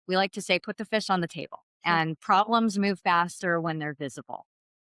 we like to say, put the fish on the table, and problems move faster when they're visible.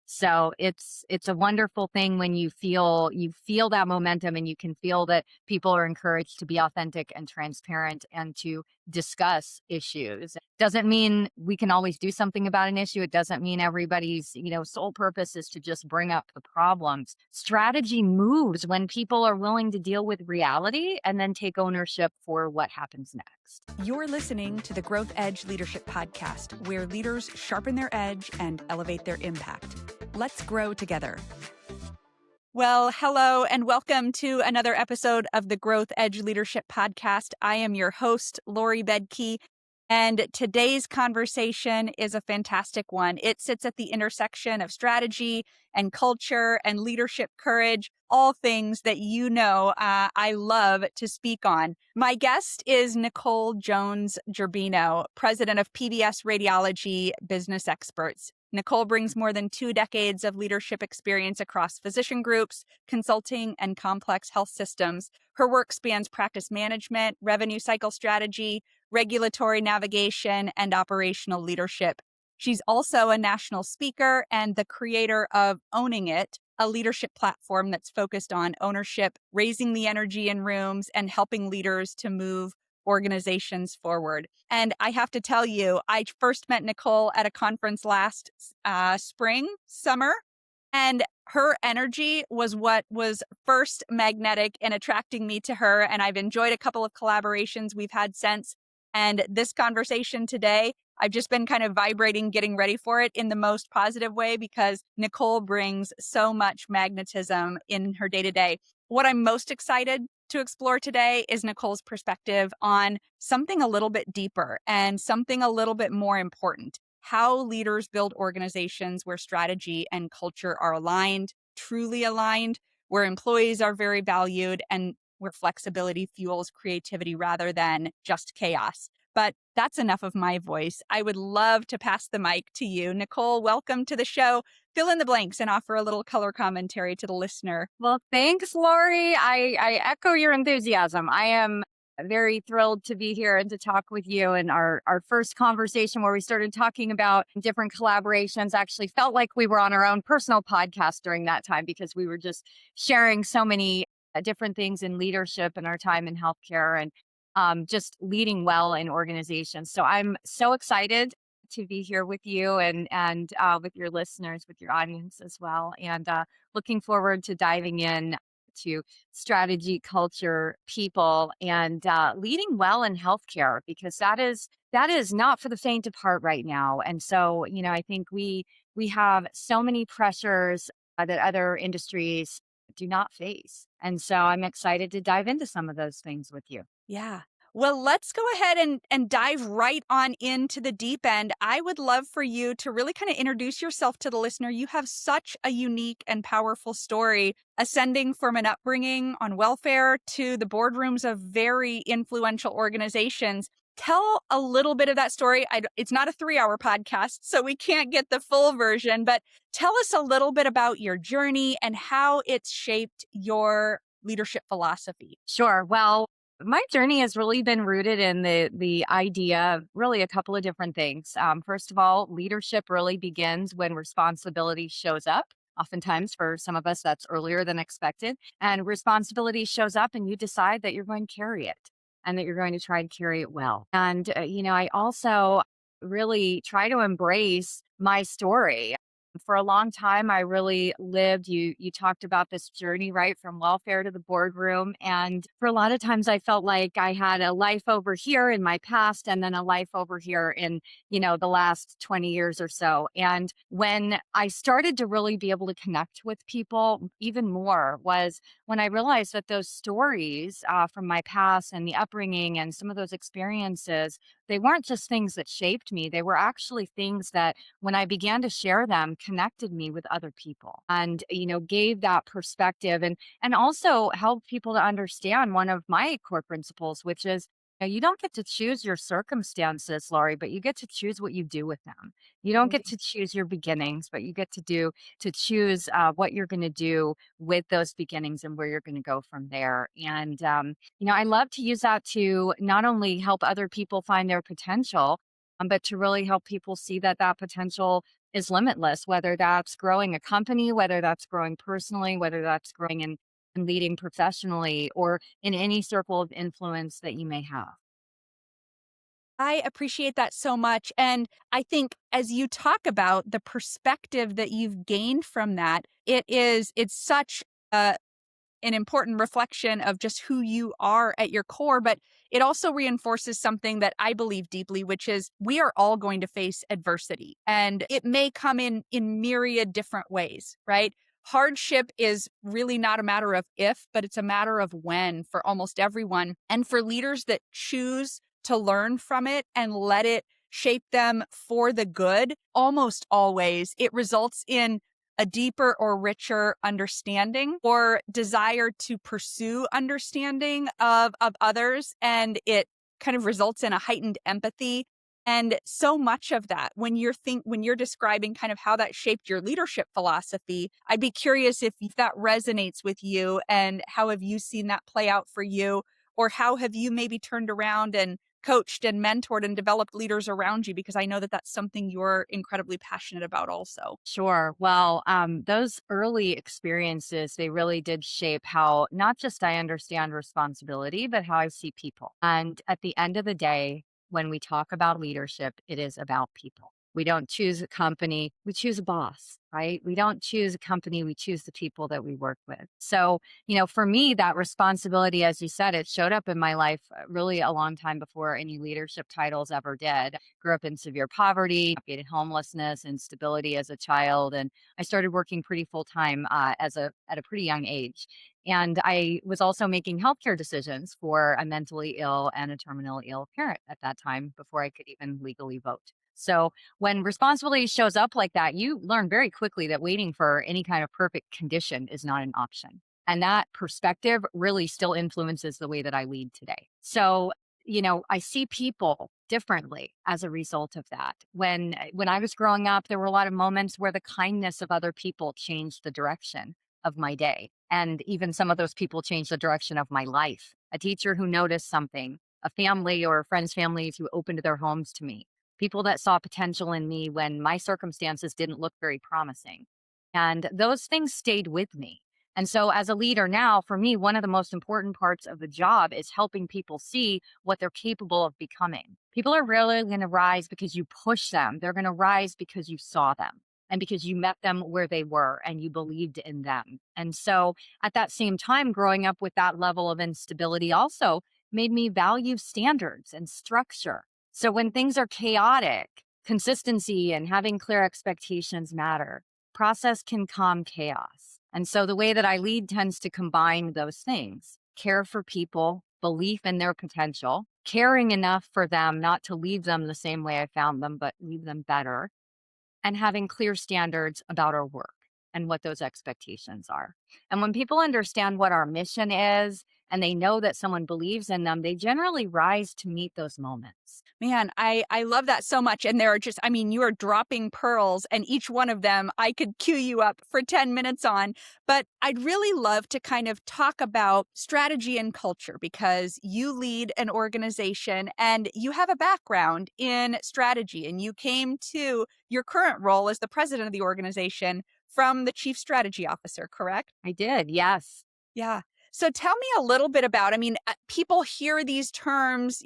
So it's a wonderful thing when you feel that momentum, and you can feel that people are encouraged to be authentic and transparent and to discuss issues. Doesn't mean we can always do something about an issue. It doesn't mean everybody's, sole purpose is to just bring up the problems. Strategy moves when people are willing to deal with reality and then take ownership for what happens next. You're listening to the Growth Edge Leadership Podcast, where leaders sharpen their edge and elevate their impact. Let's grow together. Well, hello and welcome to another episode of the Growth Edge Leadership Podcast. I am your host, Laurie Baedke, and today's conversation is a fantastic one. It sits at the intersection of strategy and culture and leadership courage, all things that I love to speak on. My guest is Nicole Jones-Gerbino, president of PBS Radiology Business Experts. Nicole brings more than 2 decades of leadership experience across physician groups, consulting, and complex health systems. Her work spans practice management, revenue cycle strategy, regulatory navigation, and operational leadership. She's also a national speaker and the creator of Owning It, a leadership platform that's focused on ownership, raising the energy in rooms, and helping leaders to move organizations forward. And I have to tell you, I first met Nicole at a conference last summer, and her energy was what was first magnetic in attracting me to her. And I've enjoyed a couple of collaborations we've had since. And this conversation today, I've just been kind of vibrating, getting ready for it in the most positive way, because Nicole brings so much magnetism in her day-to-day. What I'm most excited to explore today is Nicole's perspective on something a little bit deeper and something a little bit more important: how leaders build organizations where strategy and culture are aligned, truly aligned, where employees are very valued, and where flexibility fuels creativity rather than just chaos. But that's enough of my voice. I would love to pass the mic to you. Nicole, welcome to the show. Fill in the blanks and offer a little color commentary to the listener. Well, thanks, Laurie. I echo your enthusiasm. I am very thrilled to be here and to talk with you. And our first conversation, where we started talking about different collaborations, actually felt like we were on our own personal podcast during that time, because we were just sharing so many different things in leadership and our time in healthcare, and just leading well in organizations. So I'm so excited to be here with you and with your listeners, with your audience as well. And looking forward to diving in to strategy, culture, people, and leading well in healthcare, because that is not for the faint of heart right now. And so, I think we have so many pressures that other industries do not face. And so I'm excited to dive into some of those things with you. Yeah. Well, let's go ahead and dive right on into the deep end. I would love for you to really kind of introduce yourself to the listener. You have such a unique and powerful story, ascending from an upbringing on welfare to the boardrooms of very influential organizations. Tell a little bit of that story. It's not a 3-hour podcast, so we can't get the full version, but tell us a little bit about your journey and how it's shaped your leadership philosophy. Sure. Well, my journey has really been rooted in the idea of really a couple of different things. First of all, leadership really begins when responsibility shows up. Oftentimes, for some of us, that's earlier than expected. And responsibility shows up, and you decide that you're going to carry it and that you're going to try and carry it well. And, I also really try to embrace my story. For a long time, I really lived, you talked about this journey, right, from welfare to the boardroom. And for a lot of times, I felt like I had a life over here in my past, and then a life over here in, the last 20 years or so. And when I started to really be able to connect with people even more was when I realized that those stories from my past and the upbringing and some of those experiences, they weren't just things that shaped me. They were actually things that, when I began to share them, connected me with other people and, gave that perspective and also helped people to understand one of my core principles, which is, you don't get to choose your circumstances, Laurie, but you get to choose what you do with them. You don't get to choose your beginnings, but you get to choose what you're going to do with those beginnings and where you're going to go from there. And, I love to use that to not only help other people find their potential, but to really help people see that that potential is limitless, whether that's growing a company, whether that's growing personally, whether that's growing and leading professionally, or in any circle of influence that you may have. I appreciate that so much. And I think as you talk about the perspective that you've gained from that, it's such an important reflection of just who you are at your core, but it also reinforces something that I believe deeply, which is we are all going to face adversity and it may come in myriad different ways, right? Hardship is really not a matter of if, but it's a matter of when for almost everyone. And for leaders that choose to learn from it and let it shape them for the good, almost always it results in a deeper or richer understanding or desire to pursue understanding of others. And it kind of results in a heightened empathy. And so much of that, when you're describing kind of how that shaped your leadership philosophy, I'd be curious if that resonates with you and how have you seen that play out for you? Or how have you maybe turned around and coached and mentored and developed leaders around you? Because I know that that's something you're incredibly passionate about also. Sure. Well, those early experiences, they really did shape how not just I understand responsibility, but how I see people. And at the end of the day, when we talk about leadership, it is about people. We don't choose a company, we choose a boss, right? We don't choose a company, we choose the people that we work with. So, for me, that responsibility, as you said, it showed up in my life really a long time before any leadership titles ever did. Grew up in severe poverty, navigated homelessness, instability as a child, and I started working pretty full time at a pretty young age. And I was also making healthcare decisions for a mentally ill and a terminally ill parent at that time before I could even legally vote. So when responsibility shows up like that, you learn very quickly that waiting for any kind of perfect condition is not an option. And that perspective really still influences the way that I lead today. So, I see people differently as a result of that. When I was growing up, there were a lot of moments where the kindness of other people changed the direction of my day. And even some of those people changed the direction of my life. A teacher who noticed something, a family or friends' families who opened their homes to me, people that saw potential in me when my circumstances didn't look very promising. And those things stayed with me. And so, as a leader now, for me, one of the most important parts of the job is helping people see what they're capable of becoming. People are rarely going to rise because you push them, they're going to rise because you saw them and because you met them where they were and you believed in them. And so, at that same time, growing up with that level of instability also made me value standards and structure. So, when things are chaotic, consistency and having clear expectations matter. Process can calm chaos. And so the way that I lead tends to combine those things: care for people, belief in their potential, caring enough for them not to leave them the same way I found them, but leave them better, and having clear standards about our work and what those expectations are. And when people understand what our mission is and they know that someone believes in them, they generally rise to meet those moments. Man, I love that so much. And there are just, I mean, you are dropping pearls, and each one of them I could cue you up for 10 minutes on. But I'd really love to kind of talk about strategy and culture because you lead an organization and you have a background in strategy, and you came to your current role as the president of the organization from the chief strategy officer, correct? I did, yes. Yeah. So tell me a little bit about, I mean, people hear these terms,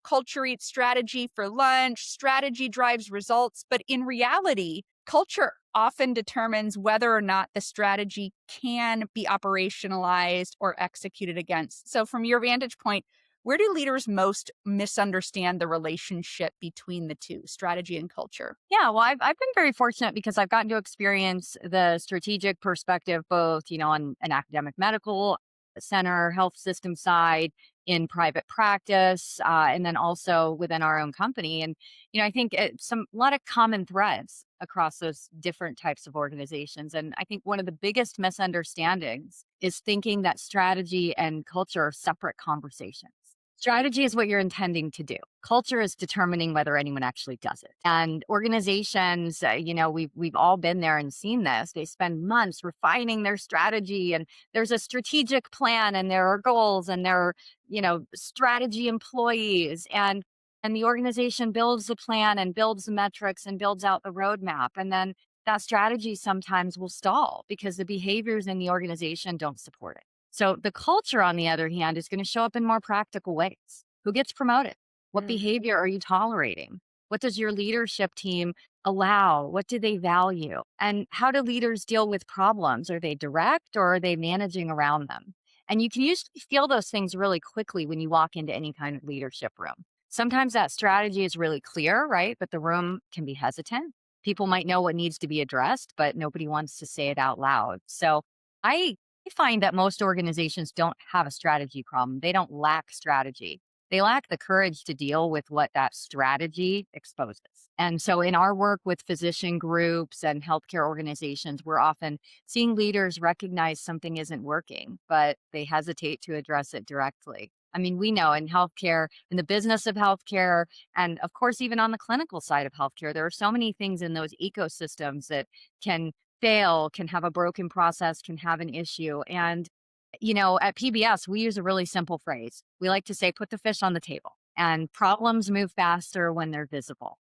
culture eats strategy for lunch, strategy drives results. But in reality, culture often determines whether or not the strategy can be operationalized or executed against. So, from your vantage point, where do leaders most misunderstand the relationship between the two, strategy and culture? Yeah, well, I've been very fortunate because I've gotten to experience the strategic perspective both, on an academic medical center, health system side, in private practice, and then also within our own company. And I think a lot of common threads across those different types of organizations. And I think one of the biggest misunderstandings is thinking that strategy and culture are separate conversations. Strategy is what you're intending to do. Culture is determining whether anyone actually does it. And organizations, we've all been there and seen this. They spend months refining their strategy, and there's a strategic plan, and there are goals, and there are, strategy employees. And and the organization builds the plan and builds the metrics and builds out the roadmap. And then that strategy sometimes will stall because the behaviors in the organization don't support it. So the culture, on the other hand, is going to show up in more practical ways. Who gets promoted? What Mm. behavior are you tolerating? What does your leadership team allow? What do they value? And how do leaders deal with problems? Are they direct or are they managing around them? And you can usually feel those things really quickly when you walk into any kind of leadership room. Sometimes that strategy is really clear, right? But the room can be hesitant. People might know what needs to be addressed, but nobody wants to say it out loud. So I find that most organizations don't have a strategy problem. They don't lack strategy. They lack the courage to deal with what that strategy exposes. And so in our work with physician groups and healthcare organizations, we're often seeing leaders recognize something isn't working, but they hesitate to address it directly. I mean, we know in healthcare, in the business of healthcare, and of course, even on the clinical side of healthcare, there are so many things in those ecosystems that can fail, can have a broken process, can have an issue. And, at PBS, we use a really simple phrase. We like to say, put the fish on the table. And problems move faster when they're visible.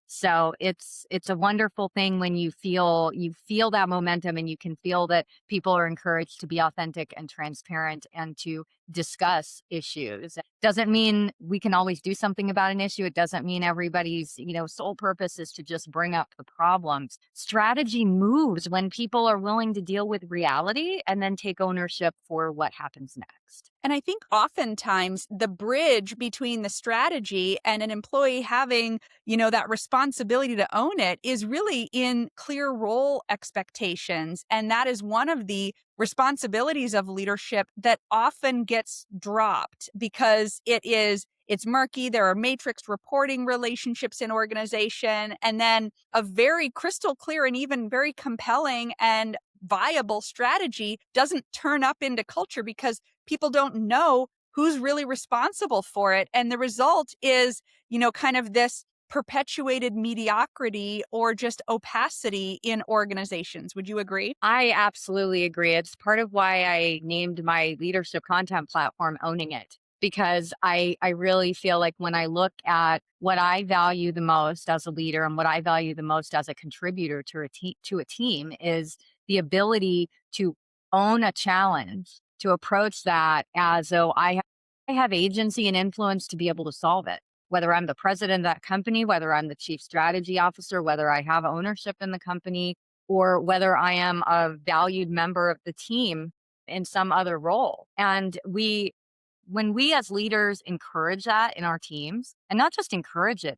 So it's a wonderful thing when you feel that momentum and you can feel that people are encouraged to be authentic and transparent and to discuss issues. Doesn't mean we can always do something about an issue. It doesn't mean everybody's, sole purpose is to just bring up the problems. Strategy moves when people are willing to deal with reality and then take ownership for what happens next. And I think oftentimes the bridge between the strategy and an employee having, that responsibility to own it is really in clear role expectations. And that is one of the responsibilities of leadership that often gets dropped because it's murky. There are matrix reporting relationships in organization, and then a very crystal clear and even very compelling and viable strategy doesn't turn up into culture because people don't know who's really responsible for it. And the result is, kind of this perpetuated mediocrity or just opacity in organizations. Would you agree? I absolutely agree. It's part of why I named my leadership content platform Owning It, because I really feel like when I look at what I value the most as a leader and what I value the most as a contributor to a team is the ability to own a challenge, to approach that as though I have agency and influence to be able to solve it. Whether I'm the president of that company, whether I'm the chief strategy officer, whether I have ownership in the company, or whether I am a valued member of the team in some other role. And when we as leaders encourage that in our teams, and not just encourage it,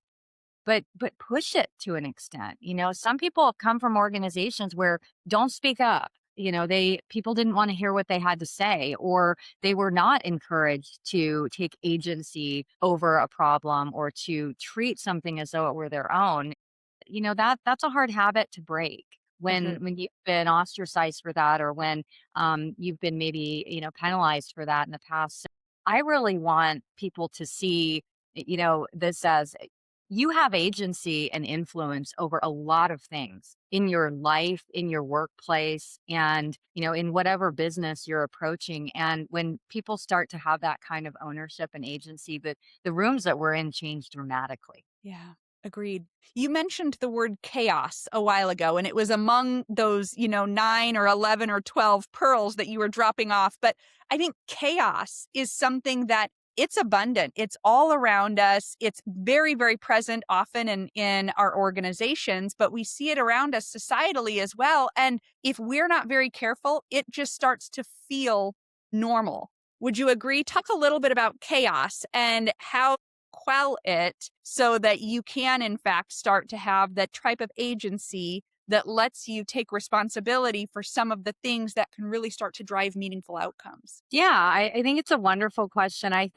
but push it to an extent. Some people have come from organizations where don't speak up. They people didn't want to hear what they had to say, or they were not encouraged to take agency over a problem or to treat something as though it were their own. That's a hard habit to break For when sure. when you've been ostracized for that, or when you've been maybe penalized for that in the past. So I really want people to see this as you have agency and influence over a lot of things in your life, in your workplace, and in whatever business you're approaching. And when people start to have that kind of ownership and agency, the rooms that we're in change dramatically. Yeah, agreed. You mentioned the word chaos a while ago, and it was among those, 9 or 11 or 12 pearls that you were dropping off. But I think chaos is something that it's abundant. It's all around us. It's very, very present often in our organizations, but we see it around us societally as well. And if we're not very careful, it just starts to feel normal. Would you agree? Talk a little bit about chaos and how quell it so that you can, in fact, start to have that type of agency that lets you take responsibility for some of the things that can really start to drive meaningful outcomes. Yeah, I think it's a wonderful question. I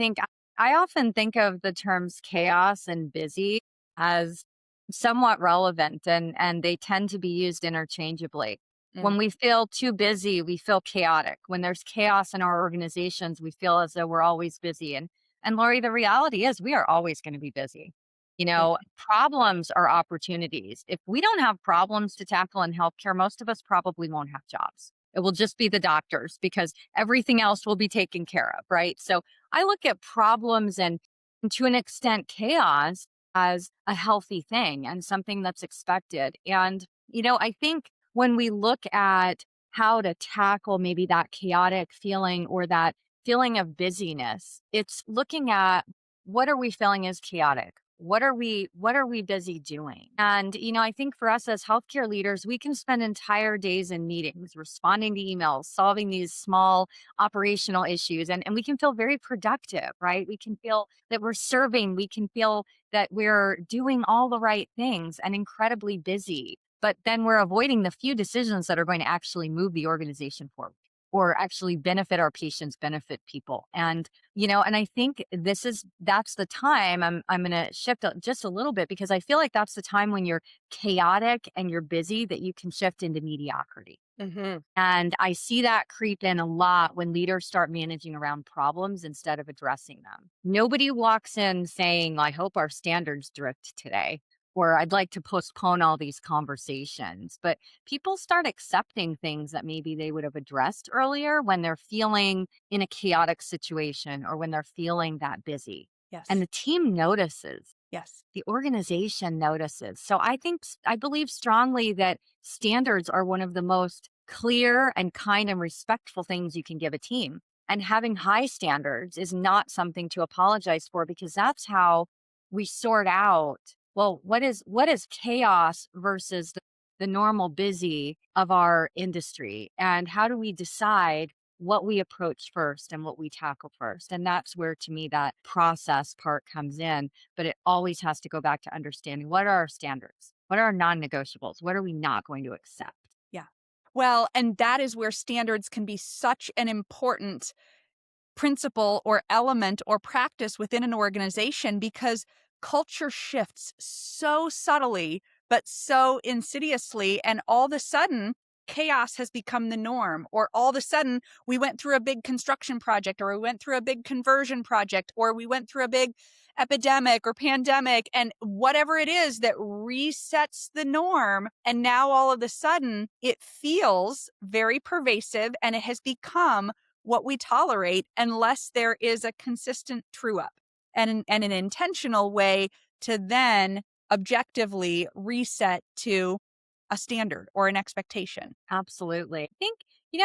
often think of the terms chaos and busy as somewhat relevant, and they tend to be used interchangeably. Mm. When we feel too busy, we feel chaotic. When there's chaos in our organizations, we feel as though we're always busy. And Lori, the reality is we are always going to be busy. Yeah. Problems are opportunities. If we don't have problems to tackle in healthcare, most of us probably won't have jobs. It will just be the doctors because everything else will be taken care of, right? So I look at problems and to an extent, chaos as a healthy thing and something that's expected. And, I think when we look at how to tackle maybe that chaotic feeling or that feeling of busyness, it's looking at what are we feeling as chaotic? What are we busy doing? And I think for us as healthcare leaders, we can spend entire days in meetings, responding to emails, solving these small operational issues, and we can feel very productive, right? We can feel that we're serving, we can feel that we're doing all the right things and incredibly busy. But then we're avoiding the few decisions that are going to actually move the organization forward or actually benefit our patients, benefit people. And I think that's the time I'm going to shift just a little bit because I feel like that's the time when you're chaotic and you're busy that you can shift into mediocrity. Hmm. And I see that creep in a lot when leaders start managing around problems instead of addressing them. Nobody walks in saying, I hope our standards drift today, or I'd like to postpone all these conversations. But people start accepting things that maybe they would have addressed earlier when they're feeling in a chaotic situation or when they're feeling that busy. And Yes. the team notices, Yes. the organization notices. So I believe strongly that standards are one of the most clear and kind and respectful things you can give a team. And having high standards is not something to apologize for because that's how we sort out, well, what is chaos versus the normal busy of our industry, and how do we decide what we approach first and what we tackle first. And that's where to me that process part comes in, but it always has to go back to understanding what are our standards? What are our non negotiables? What are we not going to accept? Yeah. Well, and that is where standards can be such an important principle or element or practice within an organization because culture shifts so subtly but so insidiously, and all of a sudden chaos has become the norm, or all of a sudden we went through a big construction project, or we went through a big conversion project, or we went through a big epidemic or pandemic, and whatever it is that resets the norm, and now all of a sudden it feels very pervasive and it has become what we tolerate unless there is a consistent true up and an intentional way to then objectively reset to a standard or an expectation. Absolutely. I think,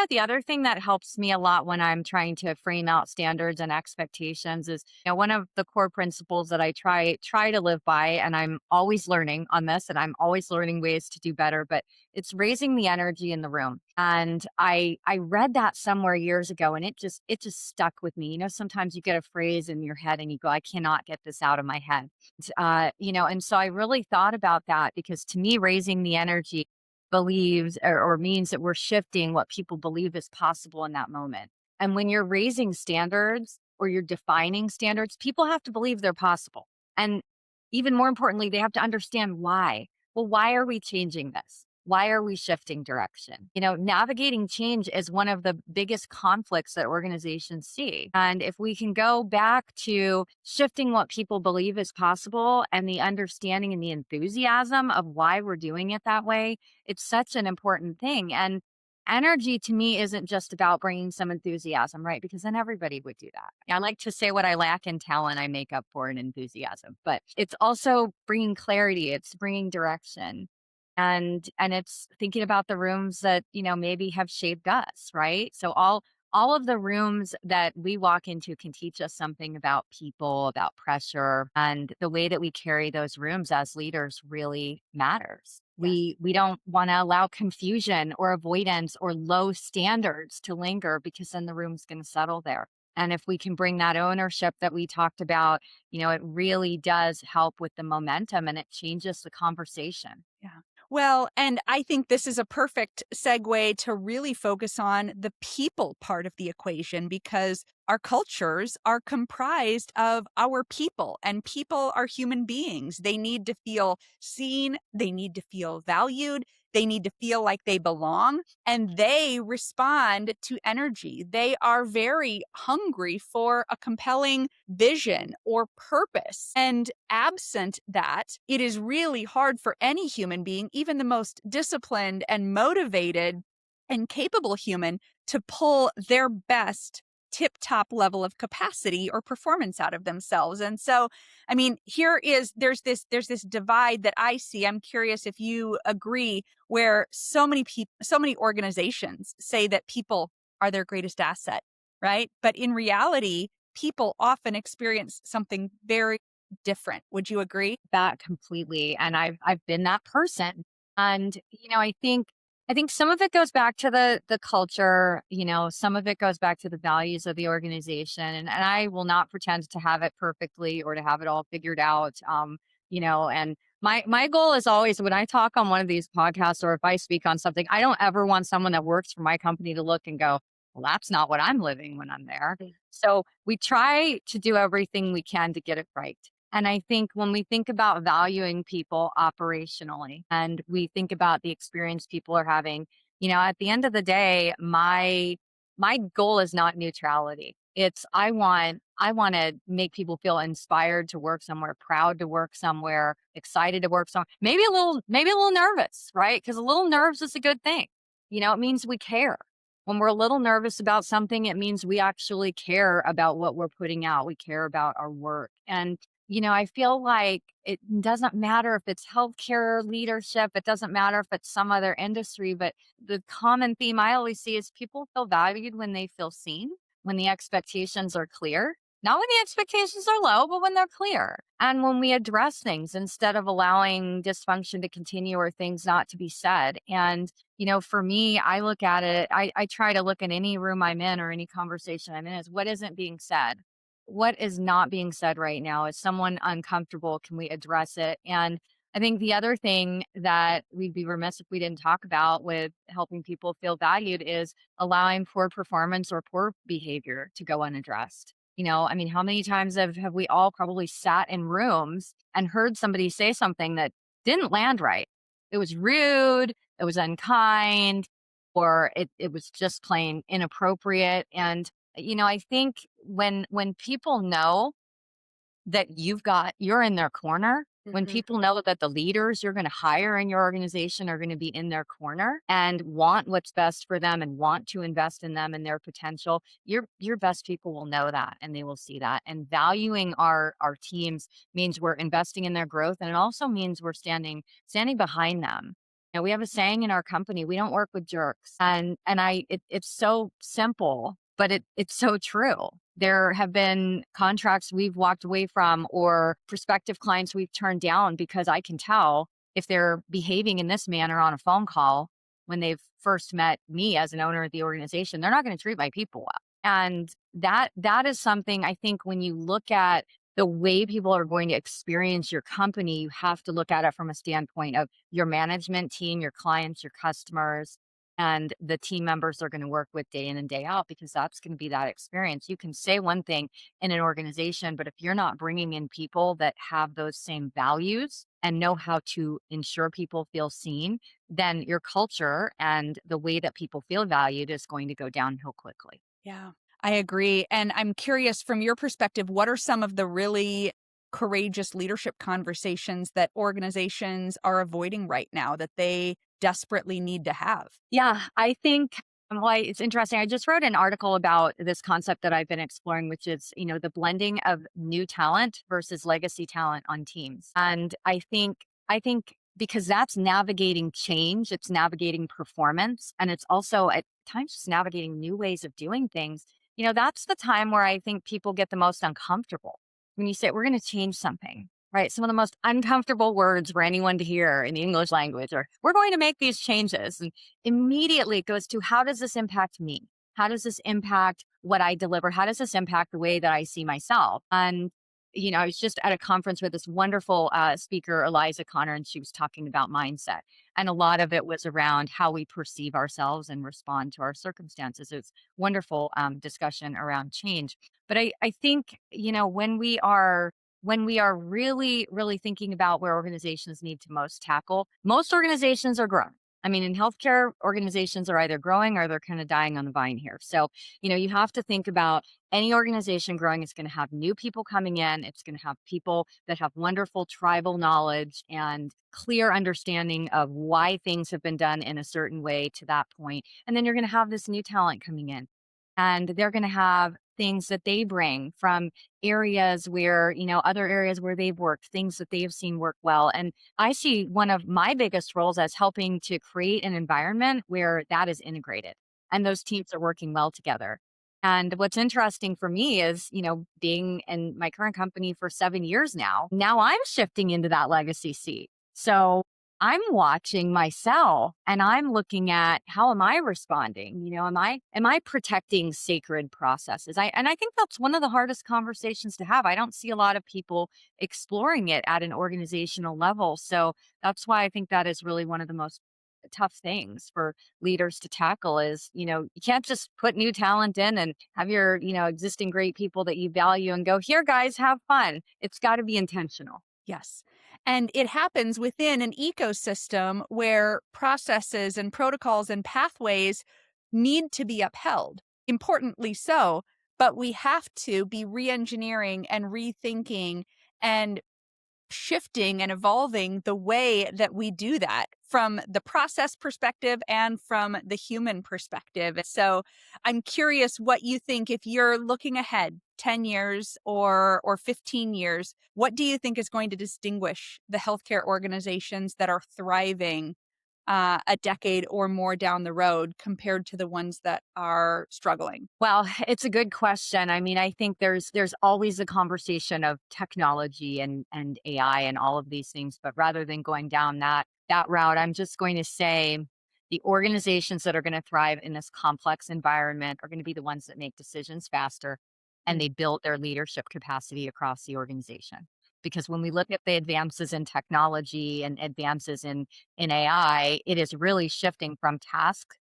the other thing that helps me a lot when I'm trying to frame out standards and expectations is, one of the core principles that I try to live by, and I'm always learning on this and I'm always learning ways to do better, but it's raising the energy in the room. And I read that somewhere years ago and it just stuck with me. Sometimes you get a phrase in your head and you go, I cannot get this out of my head. And so I really thought about that because to me, raising the energy believes or means that we're shifting what people believe is possible in that moment. And when you're raising standards or you're defining standards, people have to believe they're possible. And even more importantly, they have to understand why. Well, why are we changing this? Why are we shifting direction? Navigating change is one of the biggest conflicts that organizations see. And if we can go back to shifting what people believe is possible and the understanding and the enthusiasm of why we're doing it that way, it's such an important thing. And energy to me isn't just about bringing some enthusiasm, right? Because then everybody would do that. I like to say what I lack in talent, I make up for in enthusiasm, but it's also bringing clarity, it's bringing direction. And it's thinking about the rooms that, maybe have shaped us, right? So all of the rooms that we walk into can teach us something about people, about pressure, and the way that we carry those rooms as leaders really matters. Yes. We don't want to allow confusion or avoidance or low standards to linger because then the room's going to settle there. And if we can bring that ownership that we talked about, it really does help with the momentum and it changes the conversation. Yeah. Well, and I think this is a perfect segue to really focus on the people part of the equation because our cultures are comprised of our people, and people are human beings. They need to feel seen, they need to feel valued, they need to feel like they belong, and they respond to energy. They are very hungry for a compelling vision or purpose. And absent that, it is really hard for any human being, even the most disciplined and motivated and capable human, to pull their best tip-top level of capacity or performance out of themselves. And so, I mean, there's this divide that I see. I'm curious if you agree, where so many organizations say that people are their greatest asset, right? But in reality, people often experience something very different. Would you agree? That completely. And I've been that person. And I think some of it goes back to the culture, some of it goes back to the values of the organization. And I will not pretend to have it perfectly or to have it all figured out. And my goal is always, when I talk on one of these podcasts or if I speak on something, I don't ever want someone that works for my company to look and go, well, that's not what I'm living when I'm there. So we try to do everything we can to get it right. And I think when we think about valuing people operationally and we think about the experience people are having, at the end of the day, my goal is not neutrality. It's I want to make people feel inspired to work somewhere, proud to work somewhere, excited to work somewhere, maybe a little nervous, right? Because a little nerves is a good thing. It means we care. When we're a little nervous about something, it means we actually care about what we're putting out. We care about our work. And I feel like it doesn't matter if it's healthcare leadership, it doesn't matter if it's some other industry, but the common theme I always see is people feel valued when they feel seen, when the expectations are clear. Not when the expectations are low, but when they're clear. And when we address things instead of allowing dysfunction to continue or things not to be said. And, for me, I look at it, I try to look at any room I'm in or any conversation I'm in as what isn't being said, what is not being said right now? Is someone uncomfortable? Can we address it? And I think the other thing that we'd be remiss if we didn't talk about with helping people feel valued is allowing poor performance or poor behavior to go unaddressed. I mean, how many times have we all probably sat in rooms and heard somebody say something that didn't land right? It was rude, it was unkind, or it was just plain inappropriate. And I think when people know that you're in their corner, when Mhm. people know that the leaders you're going to hire in your organization are going to be in their corner and want what's best for them and want to invest in them and their potential, your best people will know that and they will see that. And valuing our teams means we're investing in their growth, and it also means we're standing behind them. We have a saying in our company: we don't work with jerks. It's so simple, but it's so true. There have been contracts we've walked away from or prospective clients we've turned down because I can tell if they're behaving in this manner on a phone call when they've first met me as an owner of the organization, they're not going to treat my people well. And that is something I think when you look at the way people are going to experience your company, you have to look at it from a standpoint of your management team, your clients, your customers, and the team members are going to work with day in and day out, because that's going to be that experience. You can say one thing in an organization, but if you're not bringing in people that have those same values and know how to ensure people feel seen, then your culture and the way that people feel valued is going to go downhill quickly. Yeah, I agree. And I'm curious, from your perspective, what are some of the really courageous leadership conversations that organizations are avoiding right now that they desperately need to have? Yeah, I think it's interesting. I just wrote an article about this concept that I've been exploring, which is, the blending of new talent versus legacy talent on teams. And I think because that's navigating change, it's navigating performance, and it's also at times just navigating new ways of doing things. That's the time where I think people get the most uncomfortable. When you say we're going to change something, right? Some of the most uncomfortable words for anyone to hear in the English language are, we're going to make these changes. And immediately it goes to, how does this impact me? How does this impact what I deliver? How does this impact the way that I see myself? And, I was just at a conference with this wonderful speaker, Eliza Connor, and she was talking about mindset. And a lot of it was around how we perceive ourselves and respond to our circumstances. It's wonderful discussion around change. But I think, when we are really, really thinking about where organizations need to most tackle, most organizations are growing. I mean, in healthcare, organizations are either growing or they're kind of dying on the vine here. So, you have to think about any organization growing is going to have new people coming in. It's going to have people that have wonderful tribal knowledge and clear understanding of why things have been done in a certain way to that point. And then you're going to have this new talent coming in. And they're going to have things that they bring from areas where, other areas where they've worked, things that they've seen work well. And I see one of my biggest roles as helping to create an environment where that is integrated and those teams are working well together. And what's interesting for me is, being in my current company for 7 years now I'm shifting into that legacy seat. So I'm watching myself and I'm looking at how am I responding? Am I protecting sacred processes? I think that's one of the hardest conversations to have. I don't see a lot of people exploring it at an organizational level. So that's why I think that is really one of the most tough things for leaders to tackle is, you can't just put new talent in and have your, existing great people that you value and go, here guys, have fun. It's got to be intentional. Yes. And it happens within an ecosystem where processes and protocols and pathways need to be upheld, importantly so. But we have to be re engineering and rethinking and shifting and evolving the way that we do that from the process perspective and from the human perspective. So I'm curious what you think if you're looking ahead 10 years or 15 years, what do you think is going to distinguish the healthcare organizations that are thriving a decade or more down the road compared to the ones that are struggling? Well, it's a good question. I mean, I think there's always a conversation of technology and AI and all of these things, but rather than going down that route, I'm just going to say the organizations that are going to thrive in this complex environment are going to be the ones that make decisions faster and they build their leadership capacity across the organization. Because when we look at the advances in technology and advances in AI, it is really shifting from task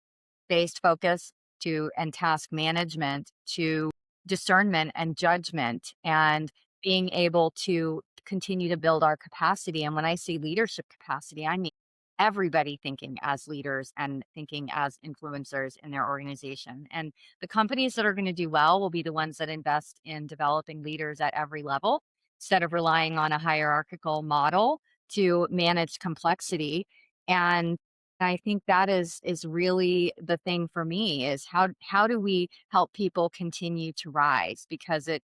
based focus to and task management to discernment and judgment and being able to continue to build our capacity. And when I say leadership capacity, I mean everybody thinking as leaders and thinking as influencers in their organization. And the companies that are going to do well will be the ones that invest in developing leaders at every level instead of relying on a hierarchical model to manage complexity. And I think that is really the thing for me is how do we help people continue to rise? Because the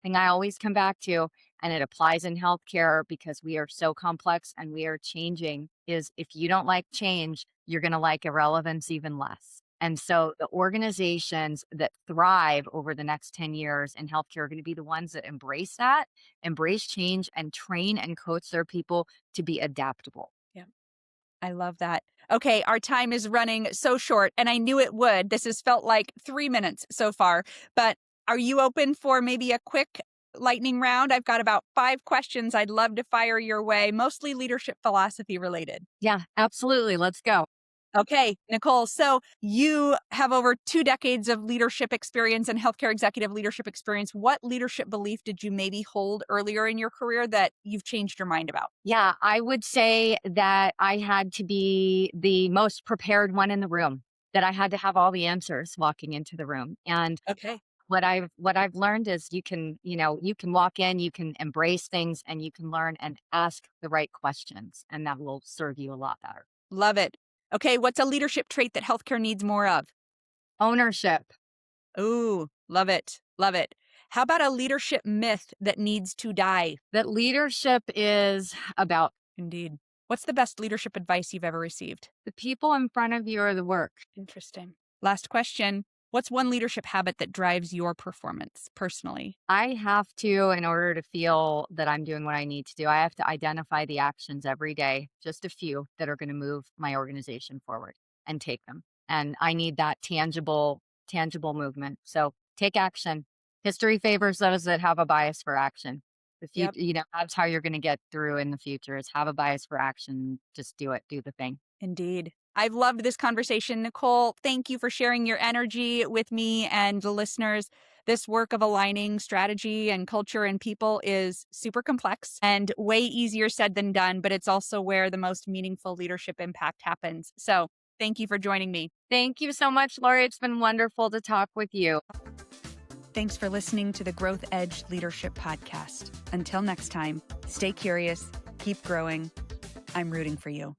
thing I always come back to, and it applies in healthcare because we are so complex and we are changing, is if you don't like change, you're gonna like irrelevance even less. And so the organizations that thrive over the next 10 years in healthcare are going to be the ones that embrace change and train and coach their people to be adaptable. I love that. Okay, our time is running so short, and I knew it would. This has felt like 3 minutes so far, but are you open for maybe a quick lightning round? I've got about 5 questions I'd love to fire your way, mostly leadership philosophy related. Yeah, absolutely. Let's go. Okay, Nicole. So you have over 2 decades of leadership experience and healthcare executive leadership experience. What leadership belief did you maybe hold earlier in your career that you've changed your mind about? Yeah, I would say that I had to be the most prepared one in the room, that I had to have all the answers walking into the room. And Okay. what I've learned is you can walk in, you can embrace things and you can learn and ask the right questions and that will serve you a lot better. Love it. Okay, what's a leadership trait that healthcare needs more of? Ownership. Ooh, love it. Love it. How about a leadership myth that needs to die? That leadership is about Indeed. What's the best leadership advice you've ever received? the people in front of you or the work. Interesting. Last question. What's one leadership habit that drives your performance personally? I have to, in order to feel that I'm doing what I need to do, I have to identify the actions every day, just a few that are going to move my organization forward and take them. And I need that tangible movement. So take action. History favors those that have a bias for action. The Yep. future, that's how you're going to get through in the future is have a bias for action. Just do it, do the thing. Indeed. I've loved this conversation, Nicole. Thank you for sharing your energy with me and the listeners. This work of aligning strategy and culture and people is super complex and way easier said than done, but it's also where the most meaningful leadership impact happens. So thank you for joining me. Thank you so much, Laurie. It's been wonderful to talk with you. Thanks for listening to the Growth Edge Leadership Podcast. Until next time, stay curious, keep growing. I'm rooting for you.